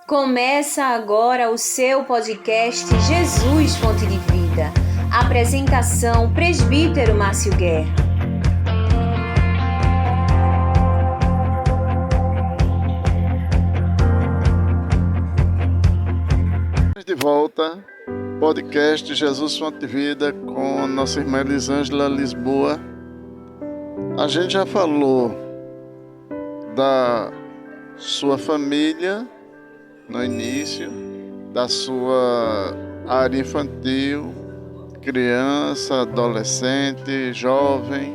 Começa agora o seu podcast Jesus Fonte de Vida. Apresentação Presbítero Márcio Guerra. De volta, podcast Jesus Fonte de Vida com a nossa irmã Elisângela Lisboa. A gente já falou da sua família no início, da sua área infantil, criança, adolescente, jovem.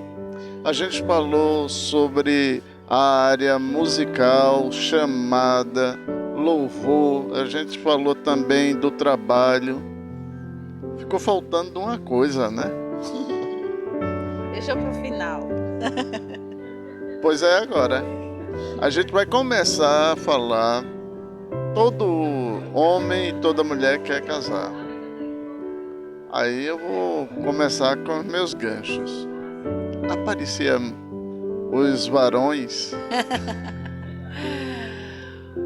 A gente falou sobre a área musical, chamada, louvor. A gente falou também do trabalho. Ficou faltando uma coisa, né? Deixa pro final. Pois é, agora. A gente vai começar a falar. Todo homem e toda mulher quer casar. Aí eu vou começar com os meus ganchos. Apareciam os varões.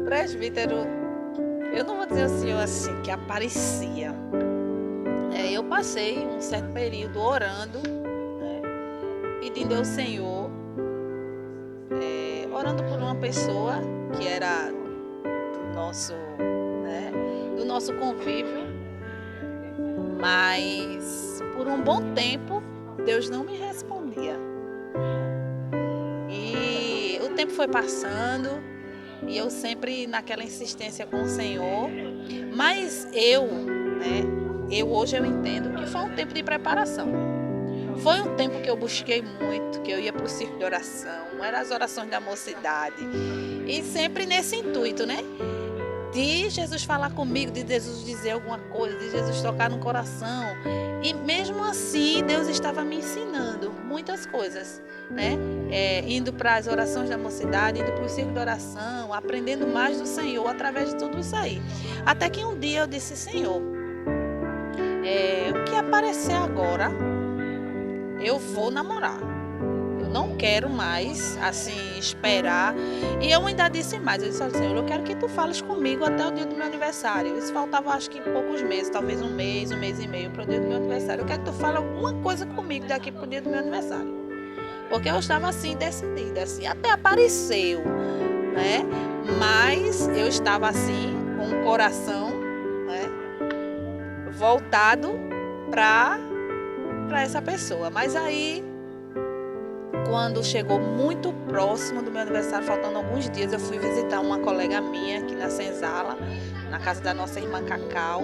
Presbítero, eu não vou dizer ao senhor assim que aparecia. Eu passei um certo período orando, pedindo ao Senhor, orando por uma pessoa que era do nosso convívio, mas por um bom tempo Deus não me respondia. E o tempo foi passando e eu sempre naquela insistência com o Senhor, mas hoje eu entendo que foi um tempo de preparação. Foi um tempo que eu busquei muito, que eu ia para o círculo de oração, eram as orações da mocidade, e sempre nesse intuito, de Jesus falar comigo, de Jesus dizer alguma coisa, de Jesus tocar no coração. E mesmo assim, Deus estava me ensinando muitas coisas, indo para as orações da mocidade, indo para o círculo de oração, aprendendo mais do Senhor através de tudo isso aí. Até que um dia eu disse: Senhor, o que aparecer agora, eu vou namorar. Eu não quero mais, assim, esperar. E eu ainda disse mais. Eu disse: Senhor, eu quero que tu fales comigo até o dia do meu aniversário. Isso faltava, acho que poucos meses, talvez um mês e meio para o dia do meu aniversário. Eu quero que tu fale alguma coisa comigo daqui para o dia do meu aniversário. Porque eu estava assim, decidida, assim, até apareceu, Mas eu estava assim, com o coração, voltado para essa pessoa. Mas aí, quando chegou muito próximo do meu aniversário, faltando alguns dias, eu fui visitar uma colega minha aqui na Senzala, na casa da nossa irmã Cacau.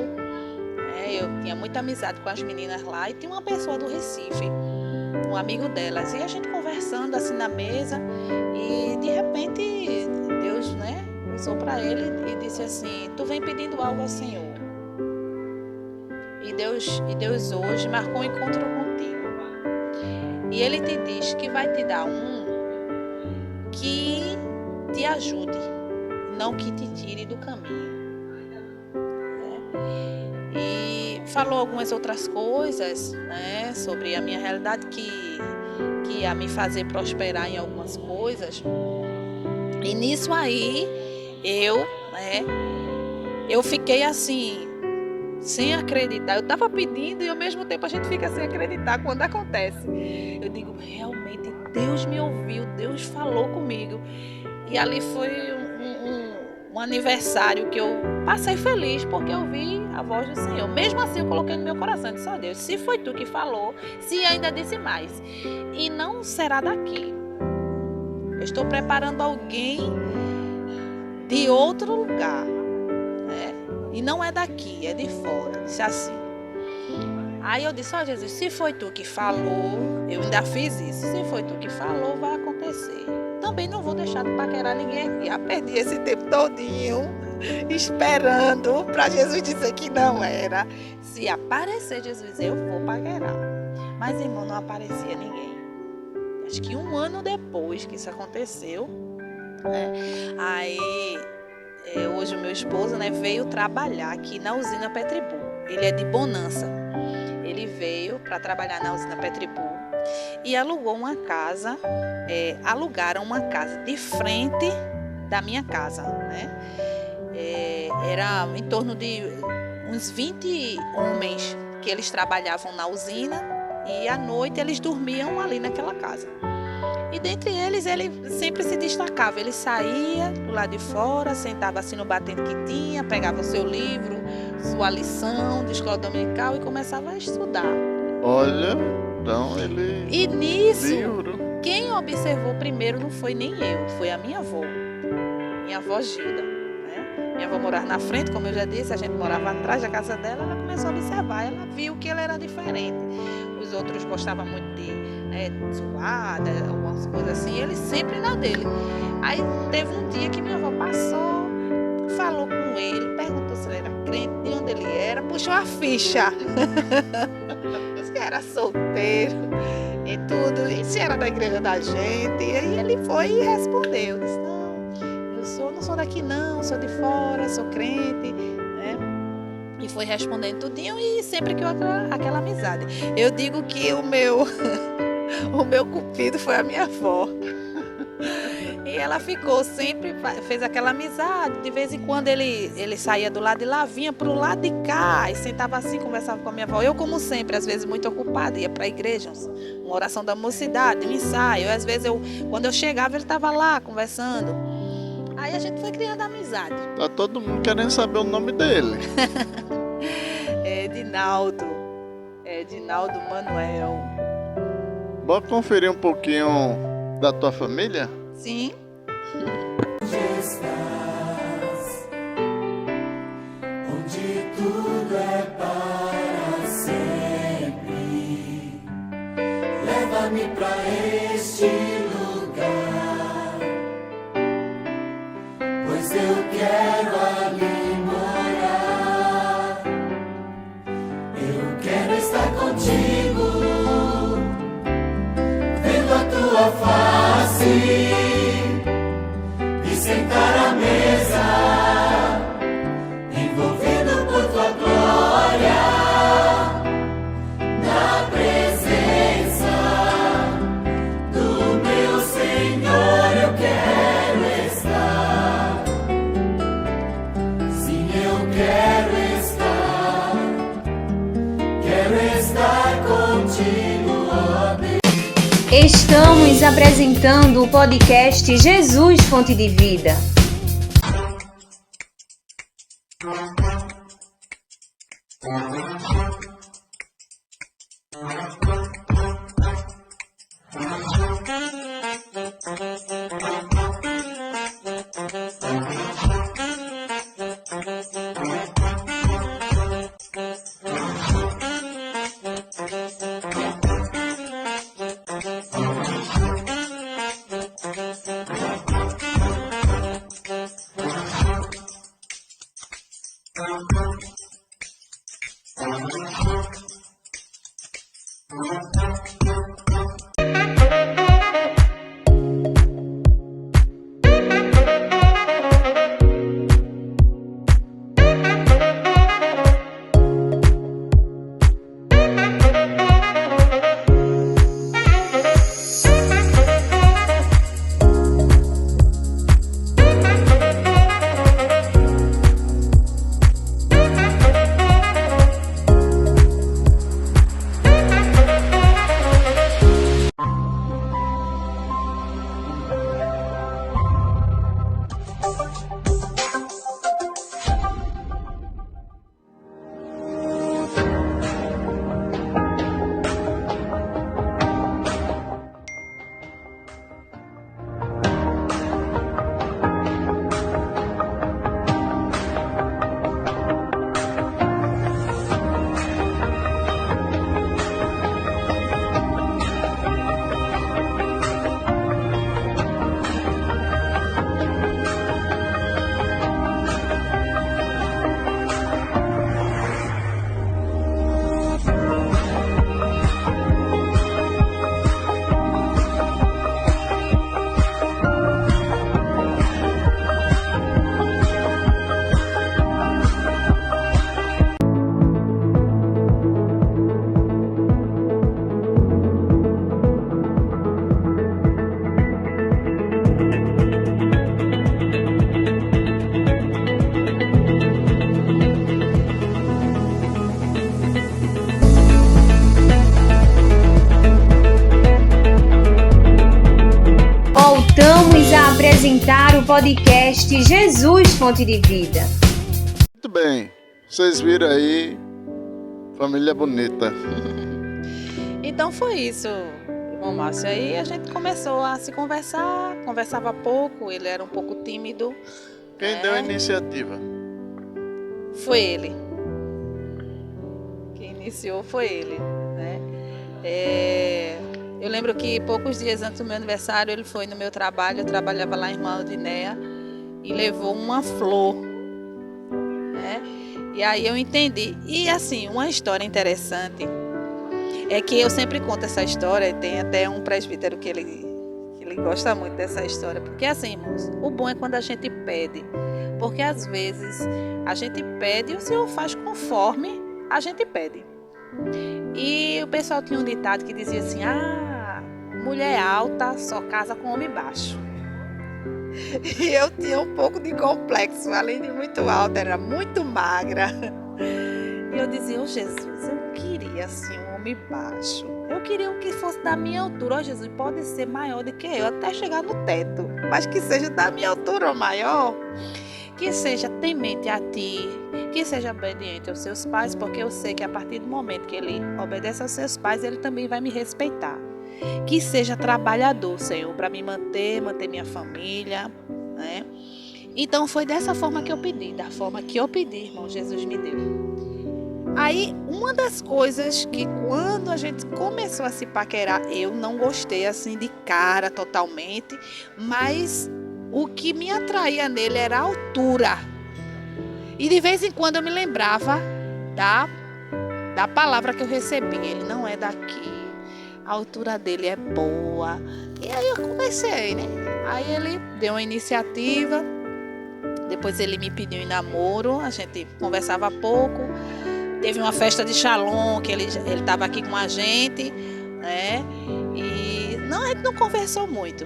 Eu tinha muita amizade com as meninas lá e tinha uma pessoa do Recife, um amigo delas. E a gente conversando assim na mesa e de repente Deus, usou para ele e disse assim: tu vem pedindo algo ao Senhor. E Deus hoje marcou um encontro contigo. E Ele te diz que vai te dar um que te ajude, não que te tire do caminho. E falou algumas outras coisas, sobre a minha realidade que ia me fazer prosperar em algumas coisas. E nisso aí, eu fiquei assim, sem acreditar. Eu estava pedindo e ao mesmo tempo a gente fica sem acreditar quando acontece. Eu digo: realmente Deus me ouviu, Deus falou comigo. E ali foi um aniversário que eu passei feliz porque eu vi a voz do Senhor. Mesmo assim eu coloquei no meu coração, disse: ó Deus, se foi tu que falou, se ainda disse mais, e não será daqui. Eu estou preparando alguém de outro lugar, e não é daqui, é de fora. Disse assim. Aí eu disse: ó Jesus, se foi tu que falou, eu ainda fiz isso. Se foi tu que falou, vai acontecer. Também não vou deixar de paquerar ninguém aqui. Já perdi esse tempo todinho esperando para Jesus dizer que não era. Se aparecer Jesus, eu vou paquerar. Mas, irmão, não aparecia ninguém. Acho que um ano depois que isso aconteceu, aí hoje o meu esposo veio trabalhar aqui na usina Petribu. Ele é de Bonança. Ele veio para trabalhar na usina Petribu e alugou uma casa, alugaram uma casa de frente da minha casa, Era em torno de uns 20 homens que eles trabalhavam na usina e à noite eles dormiam ali naquela casa. E dentre eles, ele sempre se destacava. Ele saía do lado de fora, sentava assim no batente que tinha, pegava o seu livro, sua lição de escola dominical e começava a estudar. Olha, então ele... E nisso, livro. quem observou primeiro não foi nem eu, foi a minha avó Gilda. Né? Minha avó morava na frente, como eu já disse, a gente morava atrás da casa dela, ela começou a observar, ela viu que ele era diferente. Os outros gostavam muito de zoada, algumas coisas assim, ele sempre na dele. Aí teve um dia que minha avó passou, falou com ele, perguntou se ele era crente, de onde ele era, puxou a ficha. Se era solteiro e tudo, e se era da igreja da gente. E aí ele foi e respondeu, disse, não sou daqui não, sou de fora, sou crente, né? E foi respondendo tudinho e sempre que aquela amizade. Eu digo que o meu cupido foi a minha avó. E ela ficou sempre, fez aquela amizade. De vez em quando ele saía do lado de lá, vinha pro lado de cá e sentava assim, conversava com a minha avó. Eu, como sempre, às vezes muito ocupada, ia para a igreja, uma oração da mocidade, um ensaio. Às vezes, quando eu chegava, ele estava lá conversando. Aí a gente foi criando amizade. Tá todo mundo querendo saber o nome dele. Edinaldo Manuel. Bora conferir um pouquinho da tua família? Sim. Onde tudo é para sempre. Leva-me para este lugar, pois eu quero ali morar. Eu quero estar contigo, vendo a tua face e sentar à mesa, envolvido por tua glória, na presença do meu Senhor. Eu quero estar, sim, eu quero estar contigo, ó Deus. Estamos apresentando o podcast Jesus Fonte de Vida. apresentar o podcast Jesus Fonte de Vida. Muito bem, vocês viram aí, família bonita. Então foi isso, irmão Márcio. Aí a gente começou a se conversar, conversava pouco, ele era um pouco tímido. Quem deu a iniciativa? Foi ele. Quem iniciou foi ele, né? Eu lembro que poucos dias antes do meu aniversário ele foi no meu trabalho, eu trabalhava lá em Irmã Aldinéia, e levou uma flor, né? E aí eu entendi. E assim, uma história interessante é que eu sempre conto essa história, e tem até um presbítero que ele gosta muito dessa história, porque assim, irmãos, o bom é quando a gente pede, porque às vezes a gente pede e o Senhor faz conforme a gente pede. E o pessoal tinha um ditado que dizia assim: mulher alta só casa com homem baixo. E eu tinha um pouco de complexo, além de muito alta, era muito magra. E eu dizia: Jesus, eu queria assim um homem baixo. Eu queria um que fosse da minha altura. Jesus, pode ser maior do que eu, até chegar no teto, mas que seja da minha altura ou maior. Que seja temente a ti, que seja obediente aos seus pais, porque eu sei que a partir do momento que ele obedece aos seus pais, ele também vai me respeitar. Que seja trabalhador, Senhor, para me manter minha família, né? Então foi dessa forma que eu pedi, da forma que eu pedi, irmão, Jesus me deu. Aí, uma das coisas que quando a gente começou a se paquerar, eu não gostei assim de cara totalmente, mas o que me atraía nele era a altura. E de vez em quando eu me lembrava da palavra que eu recebi. Ele não é daqui, a altura dele é boa. E aí eu comecei, né? Aí ele deu uma iniciativa, depois ele me pediu em namoro, a gente conversava pouco. Teve uma festa de Shalom, que ele estava aqui com a gente, né? E a gente não conversou muito.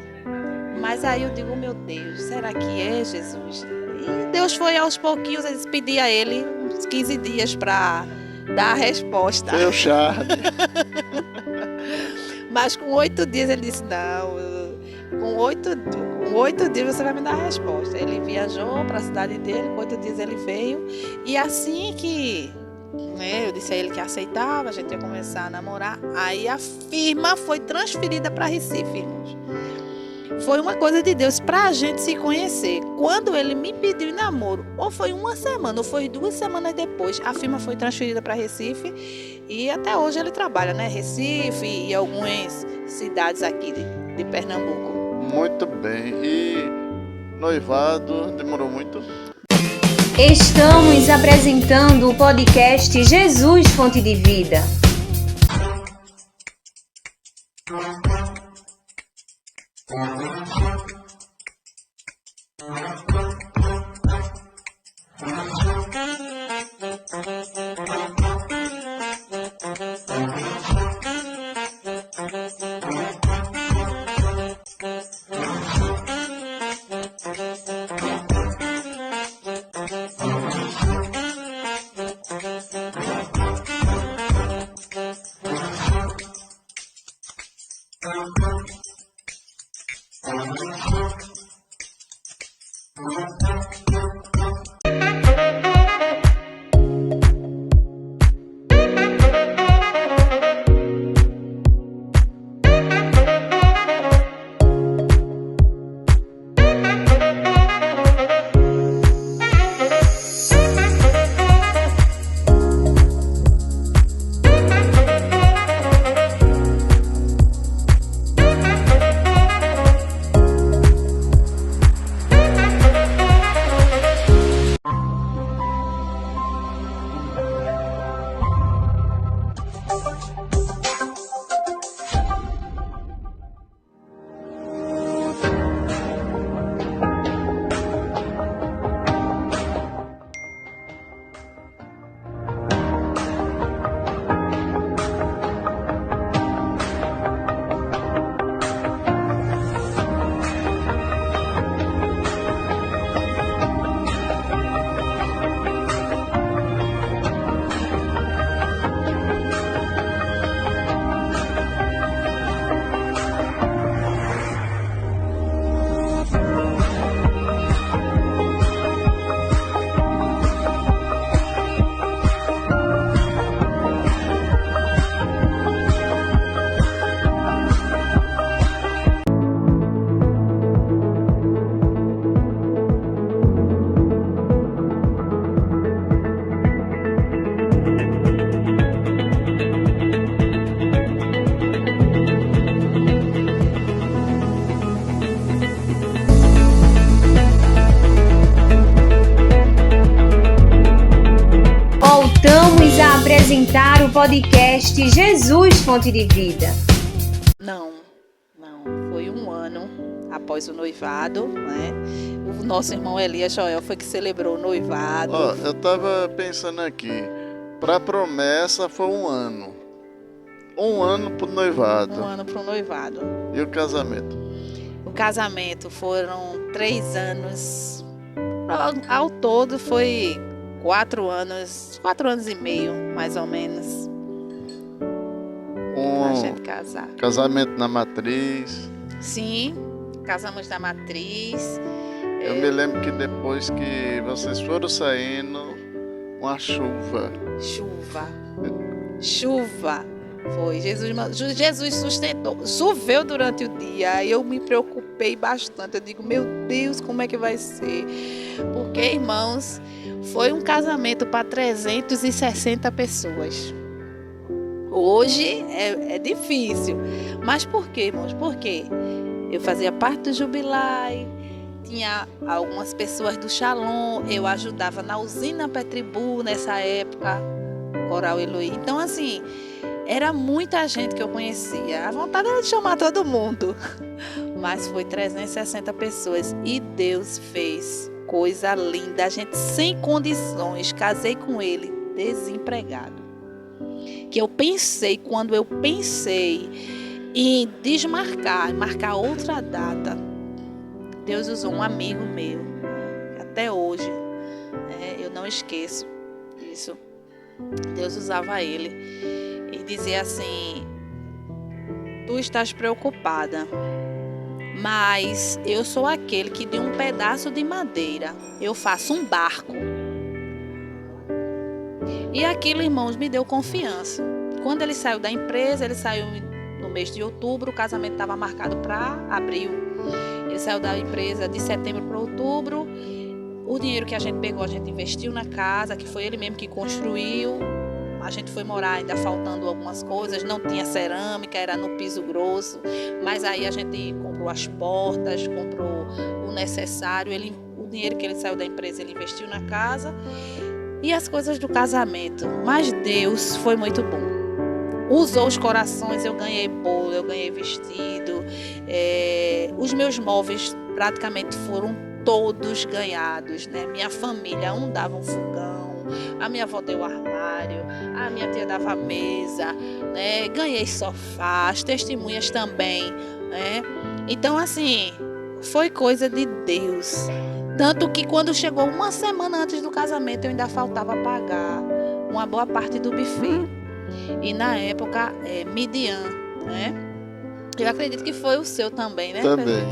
Mas aí eu digo: meu Deus, será que é Jesus? E Deus foi aos pouquinhos, eles pediam a ele uns 15 dias para dar a resposta. Seu charme. Mas com 8 dias ele disse: não, com 8 dias você vai me dar a resposta. Ele viajou para a cidade dele, com 8 dias ele veio. E assim que eu disse a ele que aceitava, a gente ia começar a namorar. Aí a firma foi transferida para Recife, irmãos. Foi uma coisa de Deus para a gente se conhecer. Quando ele me pediu em namoro, ou foi uma semana, ou foi 2 semanas depois, a firma foi transferida para Recife. E até hoje ele trabalha, né? Recife e algumas cidades aqui de Pernambuco. Muito bem. E noivado demorou muito? Estamos apresentando o podcast Jesus Fonte de Vida. apresentar o podcast Jesus Fonte de Vida. Não. Foi um ano após o noivado, né? O nosso irmão Elias Joel foi que celebrou o noivado. Ó, eu tava pensando aqui, pra promessa foi 1 ano. 1 ano pro noivado. 1 ano para o noivado. E o casamento? O casamento foram 3 anos. Ao todo foi 4 anos, 4 anos e meio, mais ou menos, pra gente casar. Casamento na matriz. Sim, casamos na matriz. Eu me lembro que depois que vocês foram saindo, uma chuva. Chuva. Foi. Jesus sustentou. Choveu durante o dia. Eu me preocupei bastante. Eu digo, meu Deus, como é que vai ser? Porque, irmãos, foi um casamento para 360 pessoas. Hoje é difícil. Mas por quê, irmãos? Porque eu fazia parte do Jubilai, tinha algumas pessoas do Shalom, eu ajudava na usina Petribu nessa época, Coral Eloí. Então, assim, era muita gente que eu conhecia. A vontade era de chamar todo mundo. Mas foi 360 pessoas. E Deus fez coisa linda. A gente sem condições. Casei com ele desempregado. Que quando eu pensei em marcar outra data, Deus usou um amigo meu. Até hoje, eu não esqueço isso. Deus usava ele e dizia assim: tu estás preocupada, mas eu sou aquele que de um pedaço de madeira eu faço um barco. E aquilo, irmãos, me deu confiança. Quando ele saiu da empresa, ele saiu no mês de outubro, o casamento estava marcado para abril. Ele saiu da empresa de setembro para outubro. O dinheiro que a gente pegou, a gente investiu na casa, que foi ele mesmo que construiu. A gente foi morar ainda faltando algumas coisas, não tinha cerâmica, era no piso grosso. Mas aí a gente comprou as portas, comprou o necessário. O dinheiro que ele saiu da empresa, ele investiu na casa. E as coisas do casamento. Mas Deus foi muito bom. Usou os corações, eu ganhei bolo, eu ganhei vestido. Os meus móveis praticamente foram todos ganhados, né? Minha família, dava um fogão, a minha avó deu armário, a minha tia dava a mesa, né? Ganhei sofá, as testemunhas também, né? Então, assim, foi coisa de Deus. Tanto que quando chegou 1 semana antes do casamento, eu ainda faltava pagar uma boa parte do buffet. E na época, Midian, né? Eu acredito que foi o seu também, né? Também.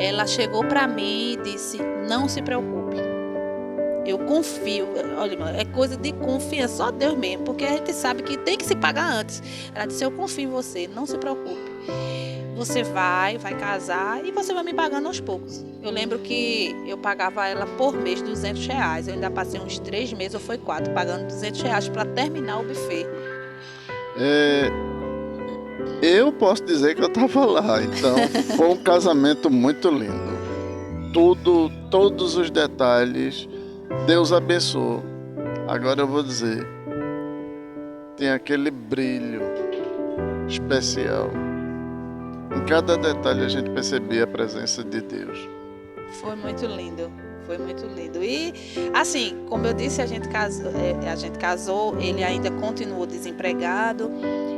Ela chegou para mim e disse: não se preocupe. Eu confio. Olha, irmã, é coisa de confiança, só Deus mesmo, porque a gente sabe que tem que se pagar antes. Ela disse: eu confio em você, não se preocupe. Você vai casar e você vai me pagando aos poucos. Eu lembro que eu pagava ela por mês R$200. Eu ainda passei uns 3 meses, ou foi 4, pagando R$200 para terminar o buffet. Eu posso dizer que eu estava lá, então foi um casamento muito lindo. Todos os detalhes, Deus abençoou. Agora eu vou dizer, tem aquele brilho especial. Em cada detalhe a gente percebia a presença de Deus. Foi muito lindo. Foi muito lindo. E, assim, como eu disse, a gente casou, ele ainda continuou desempregado.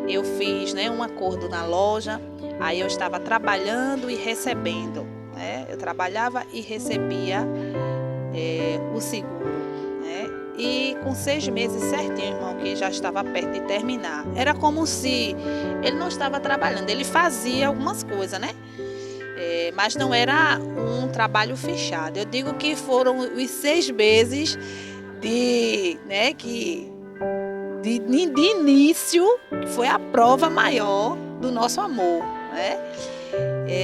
Eu fiz, né, um acordo na loja. Aí eu estava trabalhando e recebendo, né? Eu trabalhava e recebia o seguro, né? E com 6 meses certinho, irmão, que já estava perto de terminar. Era como se ele não estava trabalhando. Ele fazia algumas coisas, né? Mas não era um trabalho fechado. Eu digo que foram os 6 meses de início, que foi a prova maior do nosso amor, né?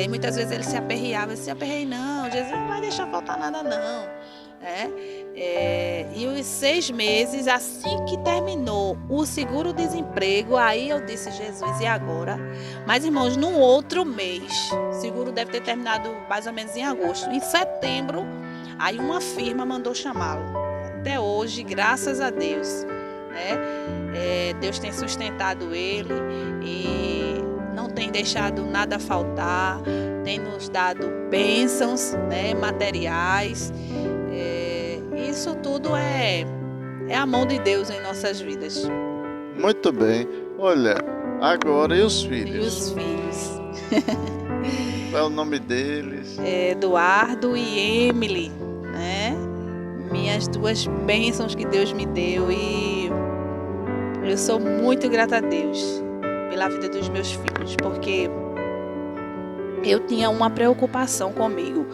Muitas vezes ele se aperreava, eu se aperrei não, Jesus não vai deixar faltar nada não, né? E os 6 meses, assim que terminou o seguro-desemprego, aí eu disse: Jesus, e agora? Mas, irmãos, num outro mês, o seguro deve ter terminado mais ou menos em agosto. Em setembro, aí uma firma mandou chamá-lo. Até hoje, graças a Deus, né? Deus tem sustentado ele e não tem deixado nada faltar, tem nos dado bênçãos, né, materiais. Isso tudo é a mão de Deus em nossas vidas. Muito bem. Olha, agora e os E filhos? os filhos, Qual é o nome deles? Eduardo e Emily, né? Minhas duas bênçãos que Deus me deu, e eu sou muito grata a Deus pela vida dos meus filhos, porque eu tinha uma preocupação comigo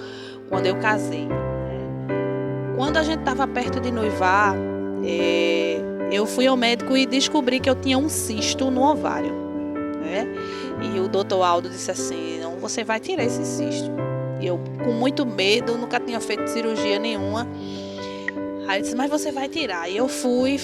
quando eu casei, né? Quando a gente estava perto de noivar, eu fui ao médico e descobri que eu tinha um cisto no ovário, né? E o doutor Aldo disse assim: não, você vai tirar esse cisto. E eu, com muito medo, nunca tinha feito cirurgia nenhuma. Aí ele disse: mas você vai tirar. E eu fui,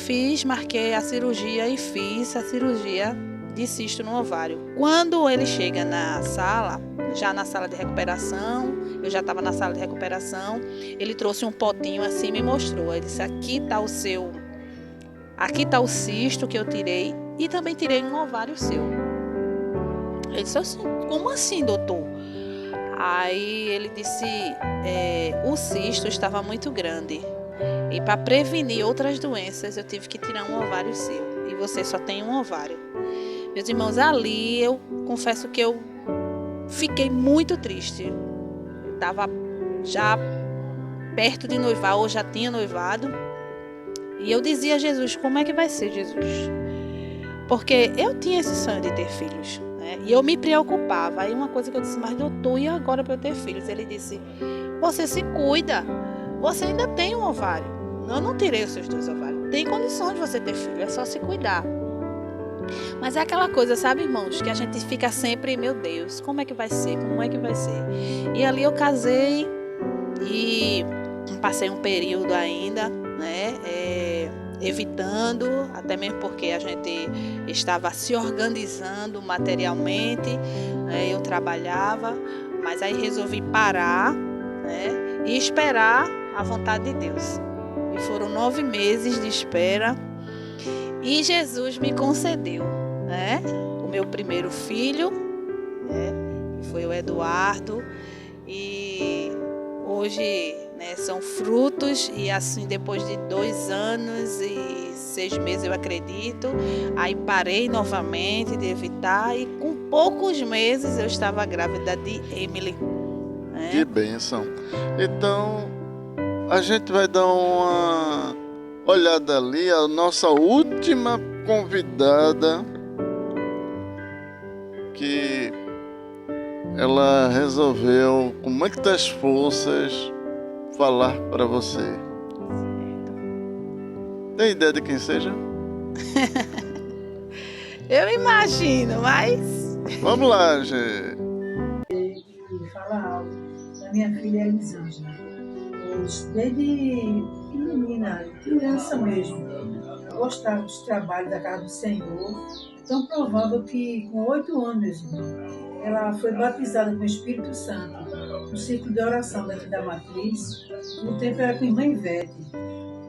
marquei a cirurgia e fiz a cirurgia de cisto no ovário. Quando ele chega na sala, já na sala de recuperação, eu já estava na sala de recuperação, ele trouxe um potinho assim e me mostrou. Ele disse: aqui está o cisto que eu tirei e também tirei um ovário seu. Eu disse assim: como assim, doutor? Aí ele disse: o cisto estava muito grande e para prevenir outras doenças eu tive que tirar um ovário seu e você só tem um ovário. Meus irmãos, ali eu confesso que eu fiquei muito triste. Eu estava já perto de noivar, ou já tinha noivado, e eu dizia a Jesus: como é que vai ser, Jesus? Porque eu tinha esse sonho de ter filhos, né? E eu me preocupava. Aí uma coisa que eu disse: mas doutor, e agora para eu ter filhos? Ele disse: você se cuida, você ainda tem um ovário. Eu não tirei os seus 2 ovários. Tem condições de você ter filho, é só se cuidar. Mas é aquela coisa, sabe, irmãos, que a gente fica sempre: meu Deus, como é que vai ser? Como é que vai ser? E ali eu casei e passei um período ainda, né, evitando, até mesmo porque a gente estava se organizando materialmente, né, eu trabalhava, mas aí resolvi parar, né, e esperar a vontade de Deus. E foram 9 meses de espera. E Jesus me concedeu, né, o meu primeiro filho, né, que foi o Eduardo. E hoje, né, são frutos. E assim, depois de 2 anos e 6 meses, eu acredito, aí parei novamente de evitar. E com poucos meses eu estava grávida de Emily, né? Que bênção. Então, a gente vai dar uma olhada ali, a nossa última convidada, que ela resolveu com muitas forças falar para você. Tem ideia de quem seja? Eu imagino, mas... Vamos lá, gente. Falar algo da minha filha Elisângela. Desde menina, criança mesmo, eu gostava dos trabalhos da casa do Senhor. Tão provável que com 8 anos, ela foi batizada com o Espírito Santo no ciclo de oração daqui da Matriz. No tempo era com a irmã Ivete,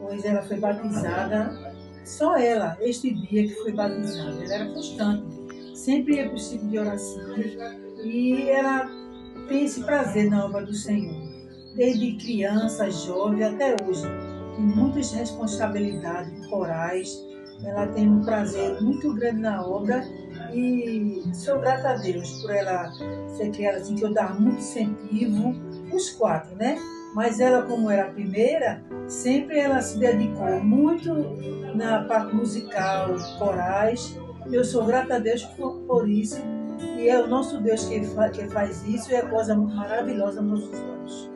pois ela foi batizada, só ela, este dia que foi batizada. Ela era constante, sempre ia para o ciclo de oração e ela tem esse prazer na obra do Senhor. Desde criança, jovem, até hoje. Tem muitas responsabilidades corais. Ela tem um prazer muito grande na obra e sou grata a Deus por ela ser criada assim, que eu dava muito incentivo, os 4, né? Mas ela, como era a primeira, sempre ela se dedicou muito na parte musical, corais. Eu sou grata a Deus por isso. E é o nosso Deus que faz isso, e é coisa maravilhosa nos nossos olhos.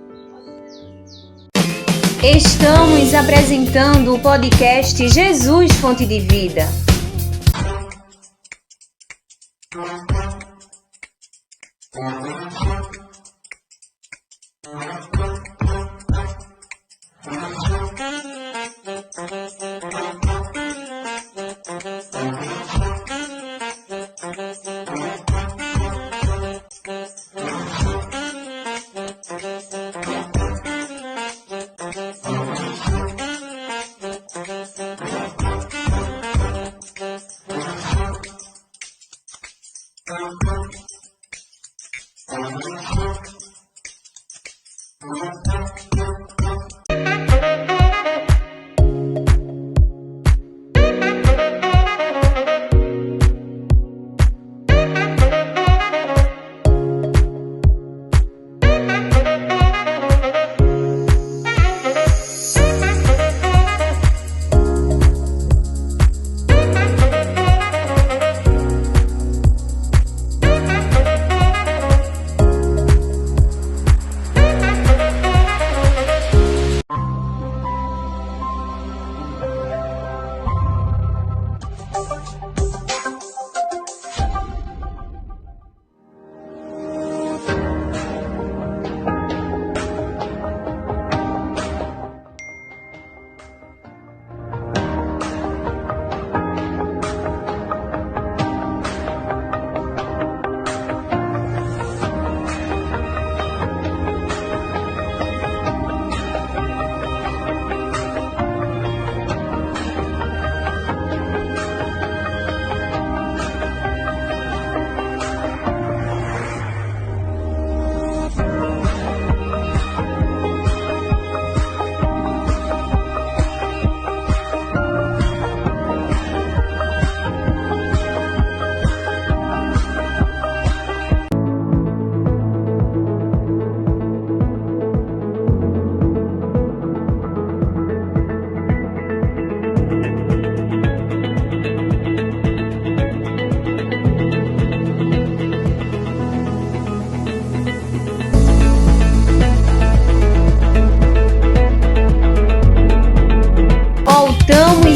Estamos apresentando o podcast Jesus Fonte de Vida.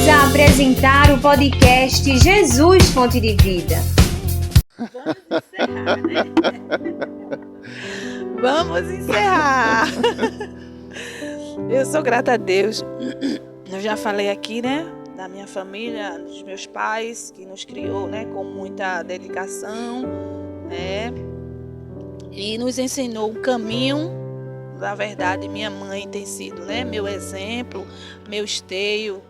Voltamos a apresentar o podcast Jesus Fonte de Vida. Vamos encerrar. Eu sou grata a Deus. Eu já falei aqui, né? Da minha família, dos meus pais, que nos criou, né? Com muita dedicação, né? E nos ensinou um caminho. Na verdade, minha mãe tem sido, né, meu exemplo, meu esteio.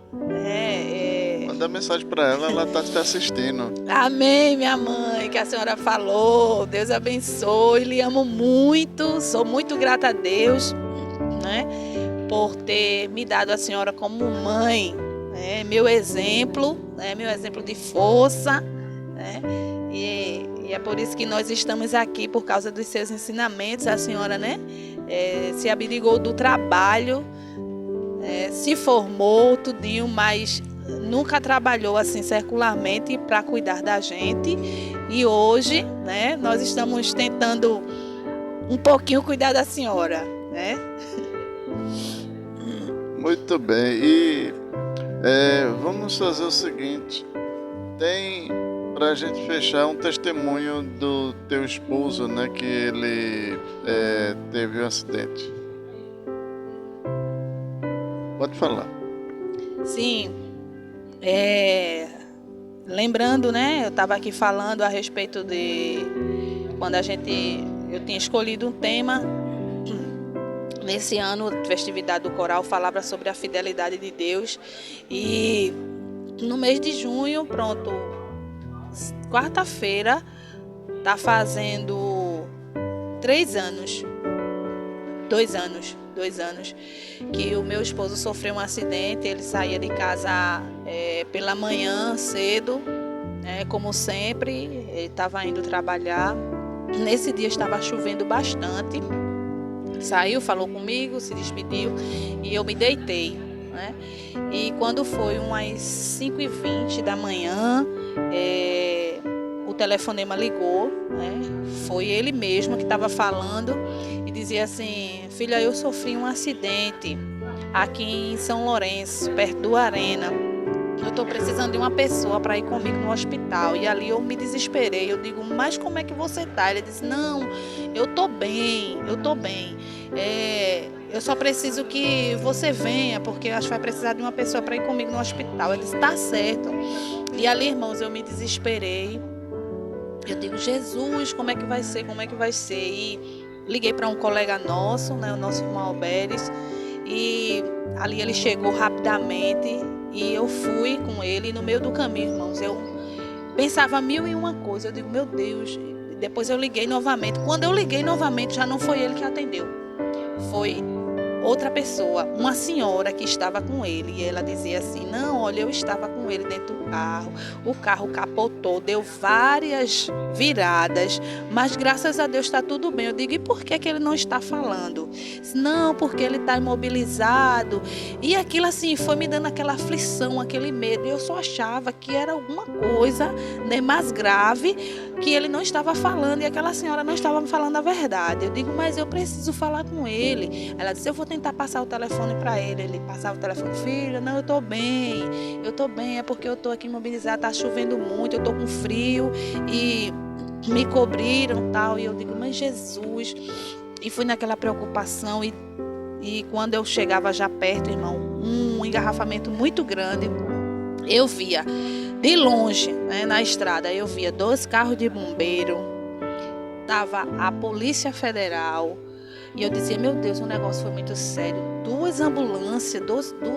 Manda mensagem para ela, ela está te assistindo. Amém, minha mãe, que a senhora falou. Deus abençoe, lhe amo muito. Sou muito grata a Deus, né, por ter me dado a senhora como mãe, né, meu exemplo de força, né, e é por isso que nós estamos aqui, por causa dos seus ensinamentos. A senhora, né, se abdicou do trabalho, se formou, tudinho, mas nunca trabalhou assim circularmente para cuidar da gente. E hoje, né, nós estamos tentando um pouquinho cuidar da senhora, né? Muito bem. E vamos fazer o seguinte. Tem, para a gente fechar, um testemunho do teu esposo, né, que ele teve um acidente. Pode falar. Sim. Lembrando, né, eu estava aqui falando a respeito de quando eu tinha escolhido um tema. Nesse ano, festividade do coral falava sobre a fidelidade de Deus. E no mês de junho, pronto, quarta-feira, tá fazendo 2 anos que o meu esposo sofreu um acidente. Ele saía de casa pela manhã cedo, como sempre, ele estava indo trabalhar. Nesse dia estava chovendo bastante. Saiu, falou comigo, se despediu e eu me deitei, né? E quando foi umas 5h20 da manhã, o telefonema ligou, né? Foi ele mesmo que estava falando e dizia assim: filha, eu sofri um acidente aqui em São Lourenço, perto do Arena. Eu estou precisando de uma pessoa para ir comigo no hospital. E ali eu me desesperei. Eu digo: mas como é que você está? Ele disse: não, eu estou bem. Eu só preciso que você venha, porque eu acho que vai precisar de uma pessoa para ir comigo no hospital. Ele disse: tá certo. E ali, irmãos, eu me desesperei. Eu digo: Jesus, como é que vai ser? E liguei para um colega nosso, né, o nosso irmão Alberes. E ali ele chegou rapidamente. E eu fui com ele. E no meio do caminho, irmãos, eu pensava 1001 coisas. Eu digo: meu Deus. Depois eu liguei novamente. Quando eu liguei novamente, já não foi ele que atendeu. Foi outra pessoa, uma senhora que estava com ele. E ela dizia assim: não, olha, eu estava com ele dentro do carro. O carro capotou, deu várias viradas, mas graças a Deus está tudo bem. Eu digo: e por que ele não está falando? Não, porque ele está imobilizado. E aquilo assim foi me dando aquela aflição, aquele medo. E eu só achava que era alguma coisa, né, mais grave, que ele não estava falando, e aquela senhora não estava me falando a verdade. Eu digo: mas eu preciso falar com ele. Ela disse: eu vou tentar passar o telefone para ele. Ele passava o telefone: filha, não, eu tô bem, é porque eu tô aqui imobilizada, tá chovendo muito, eu tô com frio e me cobriram, tal. E eu digo: mas Jesus. E fui naquela preocupação. E quando eu chegava já perto, irmão, um engarrafamento muito grande, eu via de longe, né, na estrada, eu via 2 carros de bombeiro, tava a Polícia Federal. E eu dizia: meu Deus, o negócio foi muito sério. 2 ambulâncias,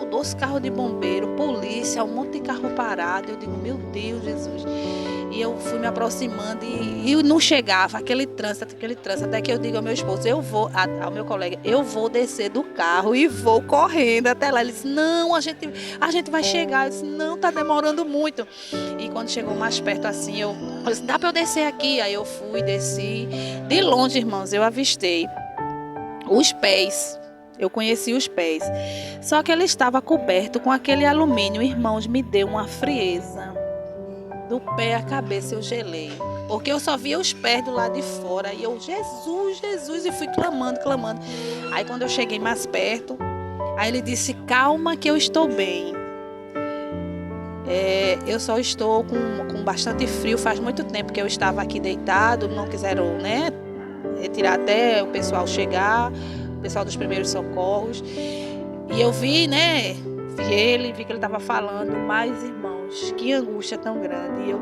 2 carros de bombeiro, polícia, um monte de carro parado. Eu digo: meu Deus, Jesus. E eu fui me aproximando e não chegava, aquele trânsito. Até que eu digo ao meu esposo, ao meu colega: eu vou descer do carro e vou correndo até lá. Ele disse: não, a gente vai chegar. Eu disse: não, tá demorando muito. E quando chegou mais perto assim, eu disse: dá para eu descer aqui? Aí eu fui, desci. De longe, irmãos, eu avistei os pés. Eu conheci os pés. Só que ele estava coberto com aquele alumínio. Irmãos, me deu uma frieza. Do pé à cabeça eu gelei. Porque eu só via os pés do lado de fora. E eu: Jesus, Jesus. E fui clamando. Aí quando eu cheguei mais perto, aí ele disse: calma que eu estou bem. Eu só estou com bastante frio, faz muito tempo que eu estava aqui deitado, não quiseram, né, retirar até o pessoal chegar, o pessoal dos primeiros socorros. E eu vi, né, vi que ele estava falando, mas irmãos, que angústia tão grande.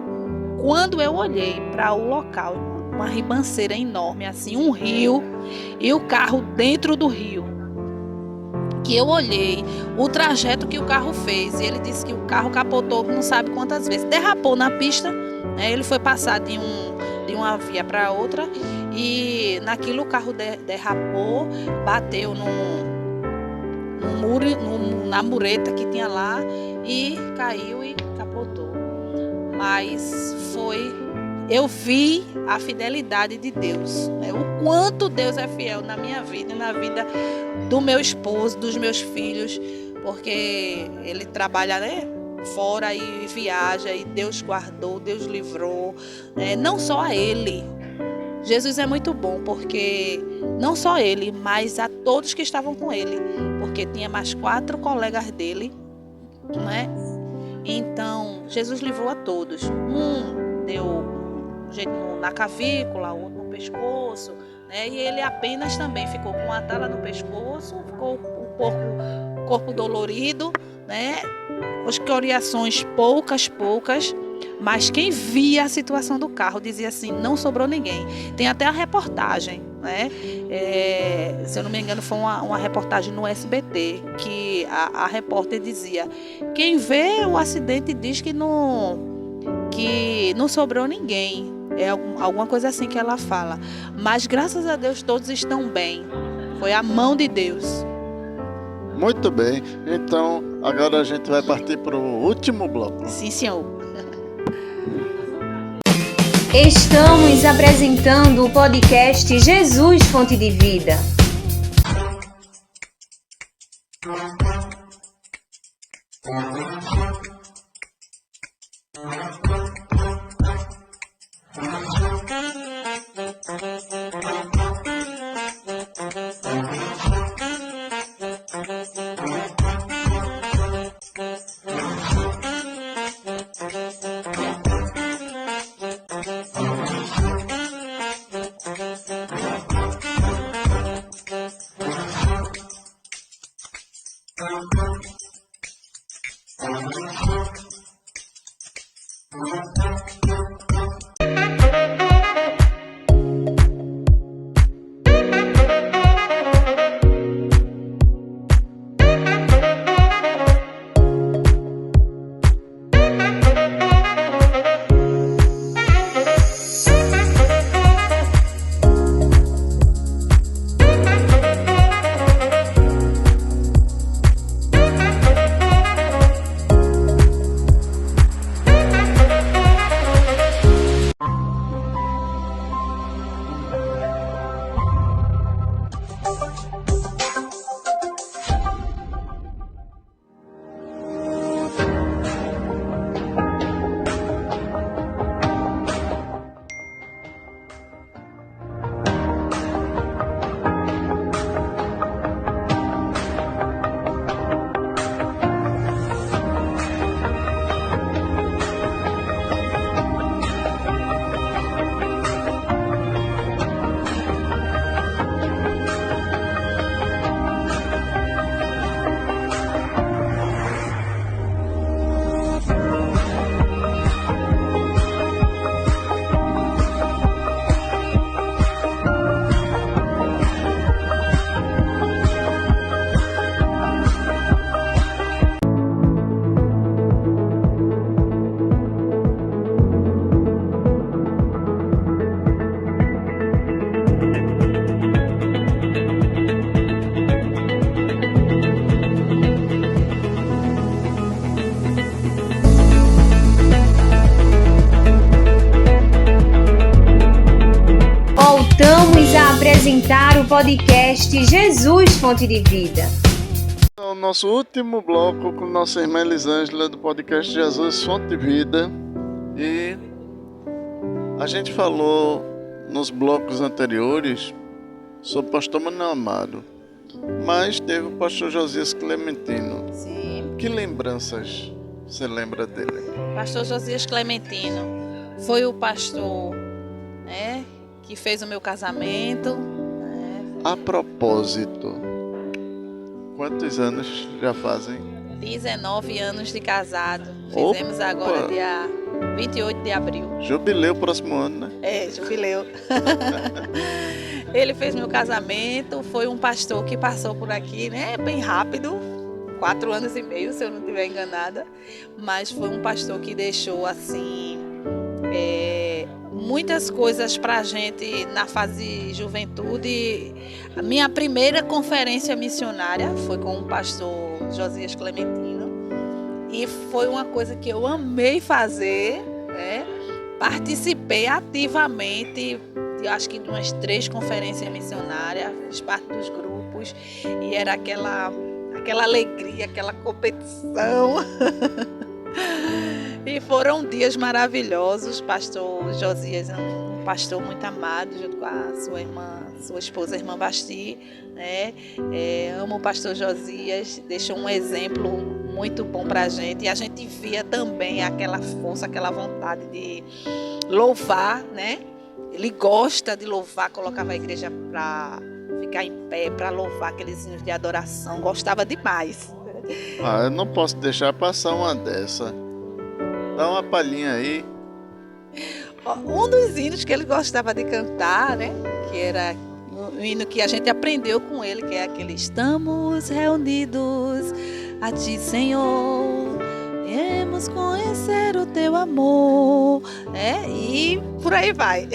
Quando eu olhei para o local, uma ribanceira enorme, assim, um rio, e o carro dentro do rio, que eu olhei o trajeto que o carro fez, e ele disse que o carro capotou não sabe quantas vezes, derrapou na pista, né, ele foi passar de uma via para outra, e naquilo o carro derrapou, bateu na mureta que tinha lá, e caiu e capotou. Mas eu vi a fidelidade de Deus, né? O quanto Deus é fiel na minha vida e na vida do meu esposo, dos meus filhos, porque ele trabalha, né, fora e viaja, e Deus guardou, Deus livrou, né? Não só a ele. Jesus é muito bom, porque não só ele, mas a todos que estavam com ele, porque tinha mais 4 colegas dele, né? Então, Jesus livrou a todos. Um deu um jeito na cavícula, outro no pescoço, né? E ele apenas também ficou com a tala no pescoço, ficou um corpo dolorido, né? Escoriações poucas, mas quem via a situação do carro dizia assim, não sobrou ninguém. Tem até a reportagem, né? Se eu não me engano, foi uma reportagem no SBT, que a repórter dizia, quem vê o acidente diz que não sobrou ninguém. É alguma coisa assim que ela fala. Mas graças a Deus todos estão bem. Foi a mão de Deus. Muito bem, então agora a gente vai partir para o último bloco. Sim, senhor. Estamos apresentando o podcast Jesus Fonte de Vida. Voltamos a apresentar o podcast Jesus Fonte de Vida. O nosso último bloco com nossa irmã Elisângela do podcast Jesus Fonte de Vida. E a gente falou nos blocos anteriores sobre o pastor Manuel Amado, mas teve o pastor Josias Clementino. Sim. Que lembranças você lembra dele? Pastor Josias Clementino foi o pastor, né, que fez o meu casamento. Né? A propósito, quantos anos já fazem? 19 anos de casado. Opa! Fizemos agora dia 28 de abril. Jubileu próximo ano, né? É, jubileu. Ele fez meu casamento, foi um pastor que passou por aqui, né, bem rápido, 4 anos e meio, se eu não estiver enganada, mas foi um pastor que deixou, assim, muitas coisas pra gente na fase de juventude. A minha primeira conferência missionária foi com o pastor Josias Clementino, e foi uma coisa que eu amei fazer, né? Participei ativamente, eu acho que de umas 3 conferências missionárias, fiz parte dos grupos, e era aquela alegria, aquela competição. E foram dias maravilhosos. Pastor Josias é um pastor muito amado, junto com a sua esposa, a irmã Basti, né? Amo o pastor Josias, deixou um exemplo muito bom para a gente, e a gente via também aquela força, aquela vontade de louvar, né? Ele gosta de louvar, colocava a igreja para ficar em pé, para louvar aqueles hinos de adoração, gostava demais. Eu não posso deixar passar uma dessa. Dá uma palhinha aí. Um dos hinos que ele gostava de cantar, né? Que era o hino que a gente aprendeu com ele, que é aquele: estamos reunidos a ti, Senhor, viemos conhecer o teu amor, e por aí vai.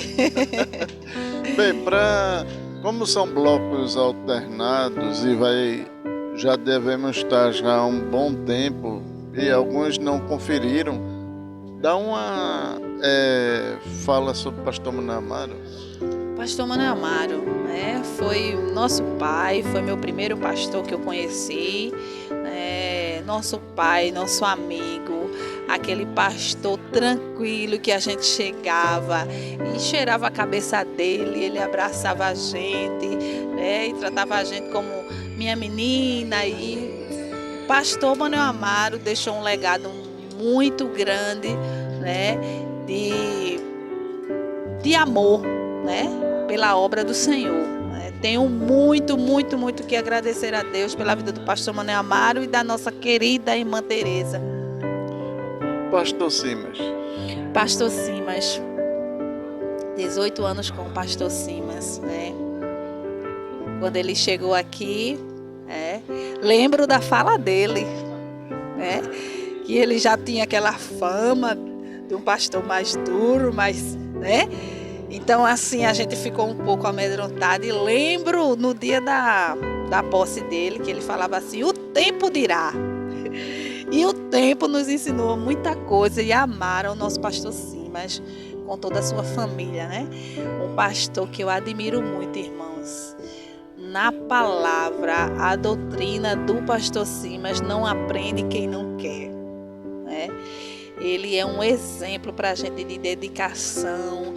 Bem, como são blocos alternados e já devemos estar já há um bom tempo e alguns não conferiram, dá uma fala sobre o pastor Manuel Amaro. Pastor Manuel Amaro, né, foi nosso pai, foi meu primeiro pastor que eu conheci, nosso pai, nosso amigo, aquele pastor tranquilo que a gente chegava e cheirava a cabeça dele, ele abraçava a gente, né, e tratava a gente como minha menina. E o pastor Manuel Amaro deixou um legado muito grande, né, de amor, né, pela obra do Senhor. Tenho muito, muito, muito que agradecer a Deus pela vida do pastor Manuel Amaro e da nossa querida irmã Tereza. Pastor Simas. Pastor Simas, 18 anos com o pastor Simas, né? Quando ele chegou aqui, lembro da fala dele, né? Que ele já tinha aquela fama de um pastor mais duro, mais, né? Então, assim, a gente ficou um pouco amedrontado. E lembro no dia da posse dele, que ele falava assim: o tempo dirá. E o tempo nos ensinou muita coisa, e amaram o nosso pastor Simas com toda a sua família, né? Um pastor que eu admiro muito, irmãos. Na palavra, a doutrina do pastor Simas não aprende quem não quer, né? Ele é um exemplo para a gente de dedicação,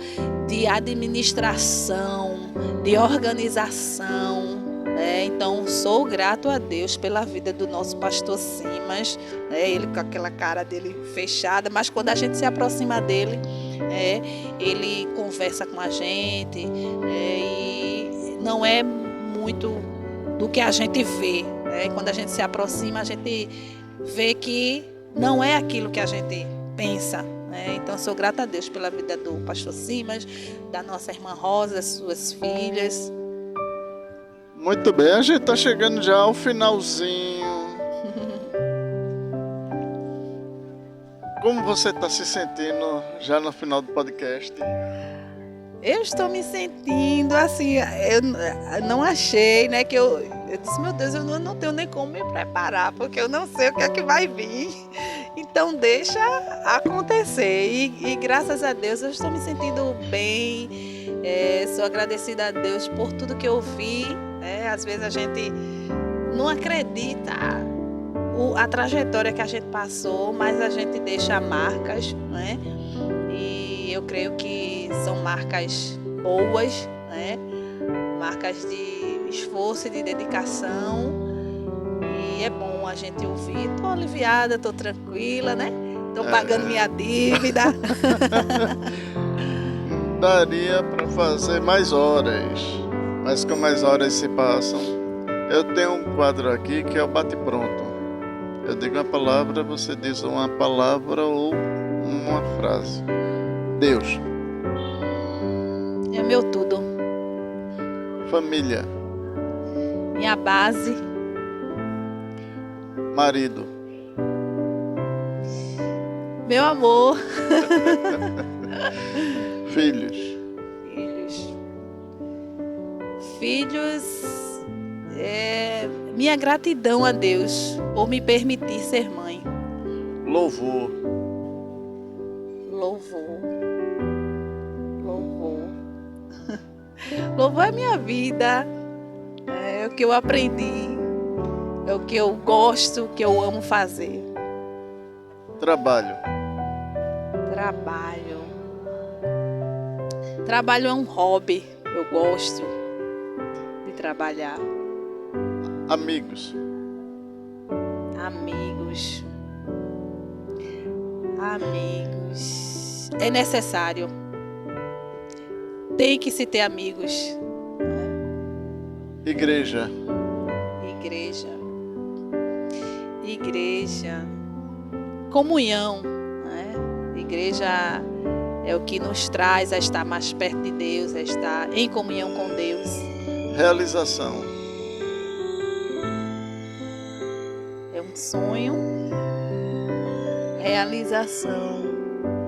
de administração, de organização, né? Então, sou grato a Deus pela vida do nosso pastor Simas, né? Ele com aquela cara dele fechada, mas quando a gente se aproxima dele, ele conversa com a gente, e não é muito do que a gente vê, né? Quando a gente se aproxima, a gente vê que não é aquilo que a gente pensa, né? Então, sou grata a Deus pela vida do pastor Simas, da nossa irmã Rosa, suas filhas. Muito bem, a gente está chegando já ao finalzinho. Como você está se sentindo já no final do podcast? Eu estou me sentindo assim, eu não achei, né, que eu disse: meu Deus, eu não tenho nem como me preparar, porque eu não sei o que é que vai vir. Então, deixa acontecer. E graças a Deus eu estou me sentindo bem. Sou agradecida a Deus por tudo que eu vi. Às vezes a gente não acredita a trajetória que a gente passou, mas a gente deixa marcas, né? E eu creio que são marcas boas, né? Marcas de esforço e de dedicação. E é bom bom a gente ouvir. Tô aliviada, tô tranquila, né? Tô pagando minha dívida. Daria para fazer mais horas, mas como as horas se passam, eu tenho um quadro aqui que é o bate-pronto. Eu digo uma palavra, você diz uma palavra ou uma frase. Deus. É meu tudo. Família. Minha base. Marido. Meu amor. Filhos. Filhos, minha gratidão a Deus por me permitir ser mãe. Louvor. Louvor. Louvor é minha vida. É o que eu aprendi. É o que eu gosto, o que eu amo fazer. Trabalho. Trabalho é um hobby. Eu gosto de trabalhar. Amigos. É necessário. Tem que se ter amigos. Igreja. Comunhão, né? Igreja é o que nos traz a estar mais perto de Deus, a estar em comunhão com Deus. Realização. É um sonho. Realização.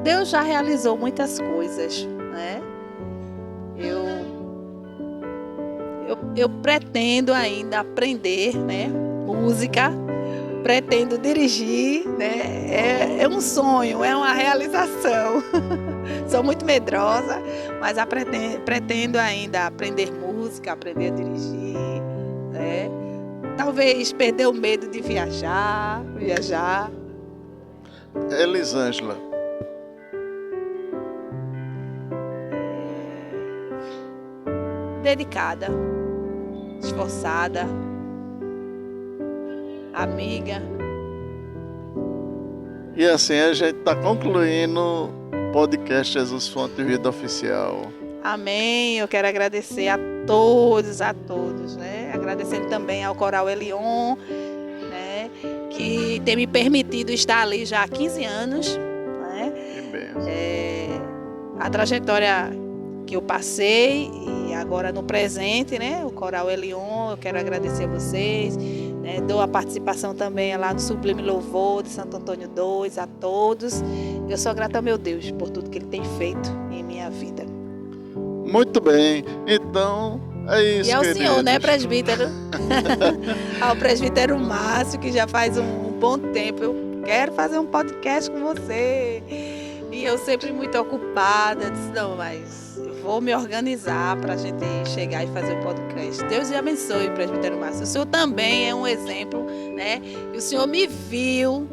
Deus já realizou muitas coisas, né? Eu pretendo ainda aprender, né? Música. Pretendo dirigir, né? É um sonho, é uma realização. Sou muito medrosa, mas pretendo ainda aprender música, aprender a dirigir, né? Talvez perder o medo de viajar. Elisângela. Dedicada, esforçada, amiga. E assim a gente está concluindo o podcast Jesus Fonte de Vida Oficial. Amém. Eu quero agradecer a todos, né? Agradecendo também ao Coral Elion, né? Que tem me permitido estar ali já há 15 anos, né? Que bênção. A trajetória que eu passei e agora no presente, né? O Coral Elion, eu quero agradecer a vocês, né? Dou a participação também lá no Sublime Louvor de Santo Antônio II, a todos. Eu sou grata ao meu Deus por tudo que Ele tem feito em minha vida. Muito bem, então é isso, E ao queridos. senhor, né, presbítero? Ao presbítero Márcio, que já faz um bom tempo. Eu quero fazer um podcast com você. E eu sempre muito ocupada, disse, não, mas eu vou me organizar para a gente chegar e fazer o podcast. Deus lhe abençoe, presbítero Márcio. O senhor também é um exemplo, né? E o senhor me viu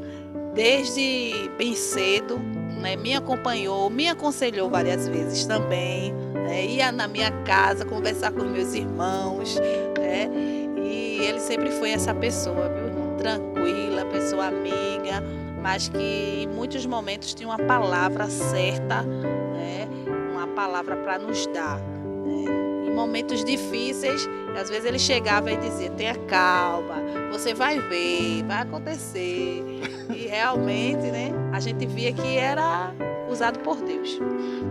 desde bem cedo, né? Me acompanhou, me aconselhou várias vezes também, né? Ia na minha casa conversar com meus irmãos, né? E ele sempre foi essa pessoa, viu, irmão? Tranquila, pessoa amiga, mas que em muitos momentos tinha uma palavra certa, né? Uma palavra para nos dar, né? Em momentos difíceis, às vezes ele chegava e dizia, tenha calma, você vai ver, vai acontecer. E realmente, né, a gente via que era usado por Deus.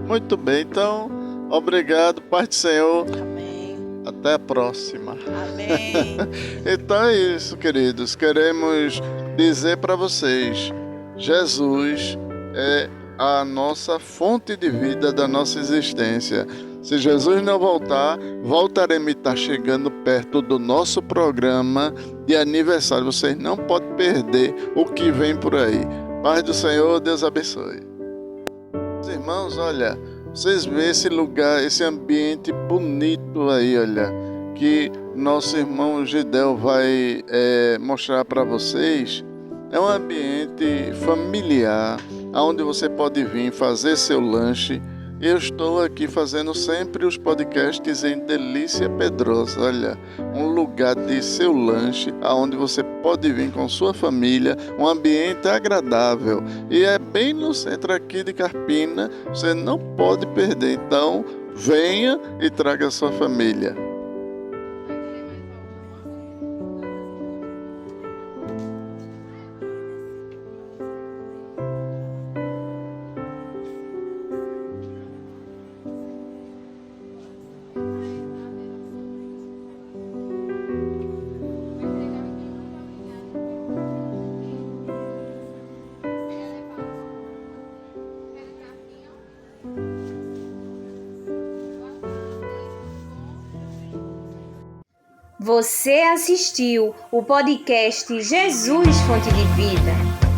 Muito bem, então, obrigado, Pai do Senhor. Amém. Até a próxima. Amém. Então é isso, queridos. Queremos dizer para vocês, Jesus é a nossa fonte de vida da nossa existência. Se Jesus não voltar, voltaremos a estar chegando perto do nosso programa de aniversário. Vocês não podem perder o que vem por aí. Paz do Senhor, Deus abençoe. Irmãos, olha, vocês veem esse lugar, esse ambiente bonito aí, olha, que nosso irmão Gidel vai mostrar para vocês. É um ambiente familiar, onde você pode vir fazer seu lanche Eu estou aqui fazendo sempre os podcasts em Delícia Pedrosa. Olha, um lugar de seu lanche, aonde você pode vir com sua família, um ambiente agradável. E é bem no centro aqui de Carpina, você não pode perder. Então, venha e traga sua família. Você assistiu o podcast Jesus Fonte de Vida.